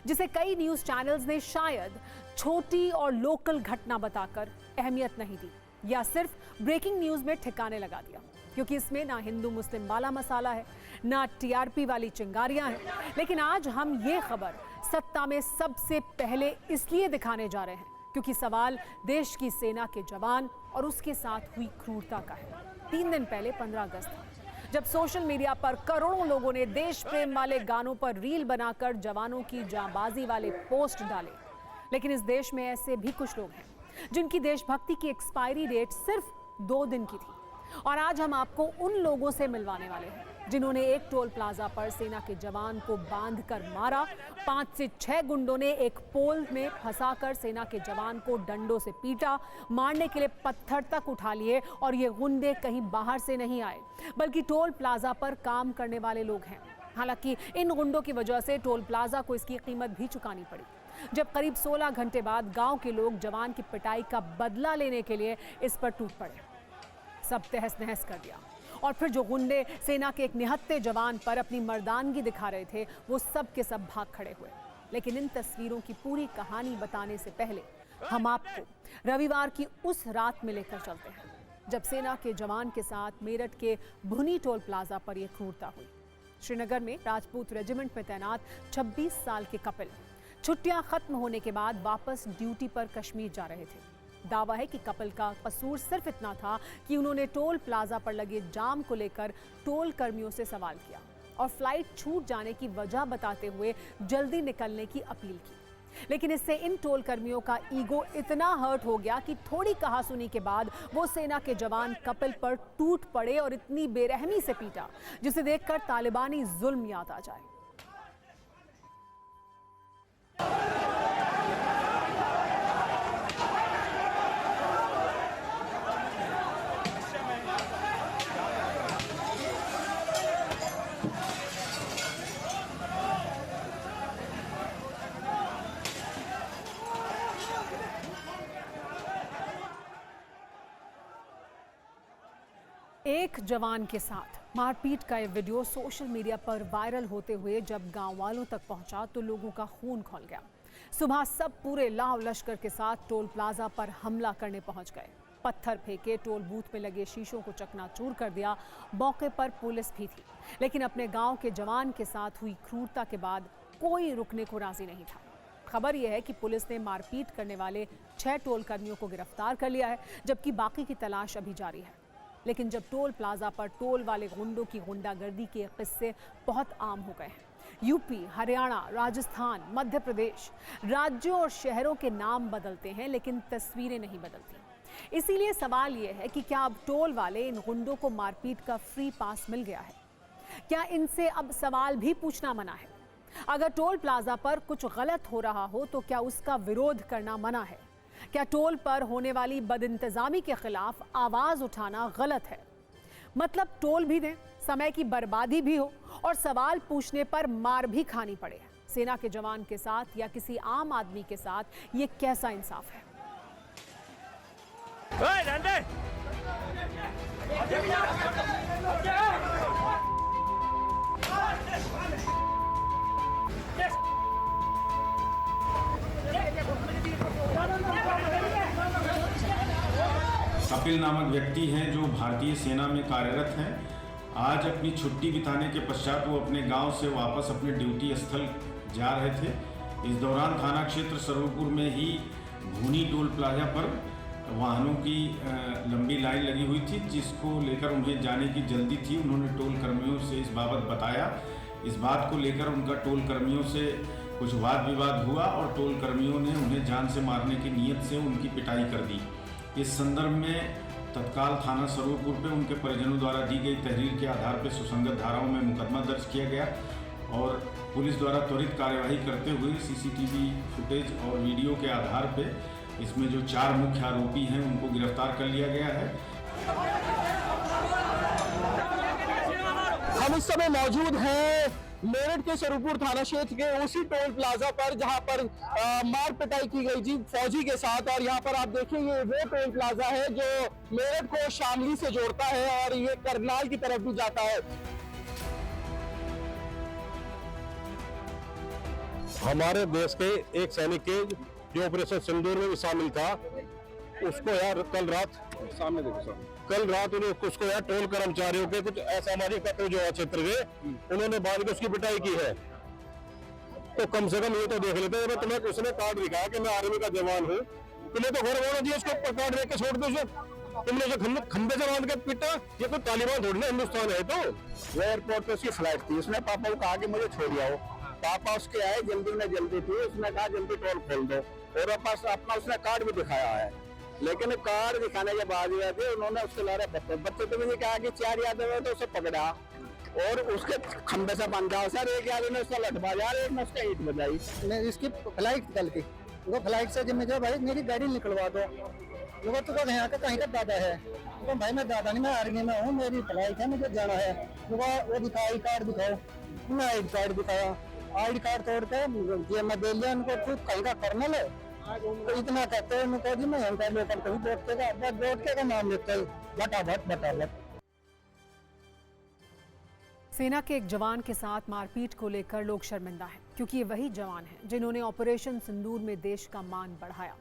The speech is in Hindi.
जिसे कई न्यूज चैनल्स ने शायद छोटी और लोकल घटना बताकर अहमियत नहीं दी या सिर्फ ब्रेकिंग न्यूज में ठिकाने लगा दिया, क्योंकि इसमें ना हिंदू मुस्लिम वाला मसाला है, ना टीआरपी वाली चिंगारियां हैं। लेकिन आज हम ये खबर सत्ता में सबसे पहले इसलिए दिखाने जा रहे हैं क्योंकि सवाल देश की सेना के जवान और उसके साथ हुई क्रूरता का है। 3 दिन पहले 15 अगस्त था, जब सोशल मीडिया पर करोड़ों लोगों ने देश प्रेम वाले गानों पर रील बनाकर जवानों की जांबाजी वाले पोस्ट डाले। लेकिन इस देश में ऐसे भी कुछ लोग हैं जिनकी देशभक्ति की एक्सपायरी डेट सिर्फ 2 दिन की थी। और आज हम आपको उन लोगों से मिलवाने वाले हैं जिन्होंने एक टोल प्लाजा पर सेना के जवान को बांधकर मारा। 5 से 6 गुंडों ने एक पोल में फंसाकर सेना के जवान को डंडों से पीटा, मारने के लिए पत्थर तक उठा लिए। और ये गुंडे कहीं बाहर से नहीं आए, बल्कि टोल प्लाजा पर काम करने वाले लोग हैं। हालांकि इन गुंडों की वजह से टोल प्लाजा को इसकी कीमत भी चुकानी पड़ी, जब करीब 16 घंटे बाद गांव के लोग जवान की पिटाई का बदला लेने के लिए इस पर टूट पड़े। सब तहस नहस कर दिया और फिर जो गुंडे सेना के एक निहत्थे जवान पर अपनी मर्दानगी दिखा रहे थे, वो सब के सब भाग खड़े हुए। लेकिन इन तस्वीरों की पूरी कहानी बताने से पहले हम आपको रविवार की उस रात में लेकर चलते हैं जब सेना के जवान के साथ मेरठ के भुनी टोल प्लाजा पर यह क्रूरता हुई। श्रीनगर में राजपूत रेजिमेंट में तैनात 26 साल के कपिल छुट्टियां खत्म होने के बाद वापस ड्यूटी पर कश्मीर जा रहे थे। दावा है कि कपिल का कसूर सिर्फ इतना था कि उन्होंने टोल प्लाजा पर लगे जाम को लेकर टोल कर्मियों से सवाल किया और फ्लाइट छूट जाने की वजह बताते हुए जल्दी निकलने की अपील की। लेकिन इससे इन टोल कर्मियों का ईगो इतना हर्ट हो गया कि थोड़ी कहासुनी के बाद वो सेना के जवान कपिल पर टूट पड़े और इतनी बेरहमी से पीटा जिसे देखकर तालिबानी जुल्म याद आ जाए। एक जवान के साथ मारपीट का ये वीडियो सोशल मीडिया पर वायरल होते हुए जब गांव वालों तक पहुंचा तो लोगों का खून खौल गया। सुबह सब पूरे लाव लश्कर के साथ टोल प्लाजा पर हमला करने पहुंच गए, पत्थर फेंके, टोल बूथ में लगे शीशों को चकनाचूर कर दिया। मौके पर पुलिस भी थी, लेकिन अपने गाँव के जवान के साथ हुई क्रूरता के बाद कोई रुकने को राजी नहीं था। खबर यह है कि पुलिस ने मारपीट करने वाले 6 टोल कर्मियों को गिरफ्तार कर लिया है, जबकि बाकी की तलाश अभी जारी है। लेकिन जब टोल प्लाजा पर टोल वाले गुंडों की गुंडागर्दी के किस्से बहुत आम हो गए हैं। यूपी, हरियाणा, राजस्थान, मध्य प्रदेश, राज्यों और शहरों के नाम बदलते हैं लेकिन तस्वीरें नहीं बदलती। इसीलिए सवाल यह है कि क्या अब टोल वाले इन गुंडों को मारपीट का फ्री पास मिल गया है? क्या इनसे अब सवाल भी पूछना मना है? अगर टोल प्लाजा पर कुछ गलत हो रहा हो तो क्या उसका विरोध करना मना है? क्या टोल पर होने वाली बदइंतजामी के खिलाफ आवाज उठाना गलत है? मतलब टोल भी दें, समय की बर्बादी भी हो और सवाल पूछने पर मार भी खानी पड़े। सेना के जवान के साथ या किसी आम आदमी के साथ ये कैसा इंसाफ है? कपिल नामक व्यक्ति हैं जो भारतीय सेना में कार्यरत हैं। आज अपनी छुट्टी बिताने के पश्चात वो अपने गांव से वापस अपने ड्यूटी स्थल जा रहे थे। इस दौरान थाना क्षेत्र सरवपुर में ही भूनी टोल प्लाजा पर वाहनों की लंबी लाइन लगी हुई थी, जिसको लेकर उन्हें जाने की जल्दी थी। उन्होंने टोल कर्मियों से इस बाबत बताया। इस बात को लेकर उनका टोल कर्मियों से कुछ वाद विवाद हुआ और टोल कर्मियों ने उन्हें जान से मारने की नीयत से उनकी पिटाई कर दी। इस संदर्भ में तत्काल थाना सरवपुर पे उनके परिजनों द्वारा दी गई तहरीर के आधार पर सुसंगत धाराओं में मुकदमा दर्ज किया गया और पुलिस द्वारा त्वरित कार्यवाही करते हुए सीसीटीवी फुटेज और वीडियो के आधार पर इसमें जो 4 मुख्य आरोपी हैं उनको गिरफ्तार कर लिया गया है। हम इस समय मौजूद हैं मेरठ के सरवपुर थाना क्षेत्र के उसी टोल प्लाजा पर जहां पर मार पिटाई की गई थी फौजी के साथ। और यहां पर आप देखेंगे वो टोल प्लाजा है जो मेरठ को शामली से जोड़ता है और ये करनाल की तरफ भी जाता है। हमारे देश के एक सैनिक के जो ऑपरेशन सिंदूर में भी शामिल था, उसको यार कल रात सामने देखो, कल रात उन्हें उसको यार टोल कर्मचारियों के कुछ असामाजिक तत्व जो है क्षेत्र के, उन्होंने बांध के उसकी पिटाई की है। तो कम से कम ये तो देख लेते हैं, तुम्हें उसने कार्ड दिखाया कि मैं आर्मी का जवान हूँ, तुम्हें तो घर होना चाहिए, उसको ऊपर कार्ड देख के छोड़ दो उसे। तुमने उसे खंबे से बांध के पिटा, ये कोई तालिबान थोड़ी ना हिंदुस्तान है। तो वो एयरपोर्ट पे उसकी फ्लाइट थी, उसने पापा को कहा कि मुझे छोड़ आओ। पापा उसके आए, जल्दी में जल्दी थी, उसने कहा जल्दी टोल खोल दो, और पास अपना उसने कार्ड भी दिखाया है। लेकिन कार्ड दिखाने के बाद उन्होंने उसके लारे बच्चे तो मुझे कहा कि 4 यादव है, तो उसे पकड़ा और उसके खंबे से बांधा सर। एक यादव ने उसका लठ बाजार, एक ने उसका ईंट बजाई। मैं इसकी फ्लाइट गलती, वो फ्लाइट से जब मैं भाई मेरी गाड़ी निकलवा दो, वो तो यहाँ का कहीं का दादा है, तो भाई मैं दादा नहीं, मैं आर्मी में हूँ, मेरी फ्लाइट है, मुझे जाना है। वो दिखाया आई कार्ड दिखाओ, मैं आई कार्ड दिखाया, आई कार्ड तोड़ के ये मैं दे लिया उनको, खुद कहीं का कर्नल है, तो इतना कहते हैं उनको जी मैं यहाँ लोकल कहीं बोटके का नाम लेते हैं, बटाबट। सेना के एक जवान के साथ मारपीट को लेकर लोग शर्मिंदा हैं, क्योंकि ये वही जवान हैं जिन्होंने ऑपरेशन सिंदूर में देश का मान बढ़ाया।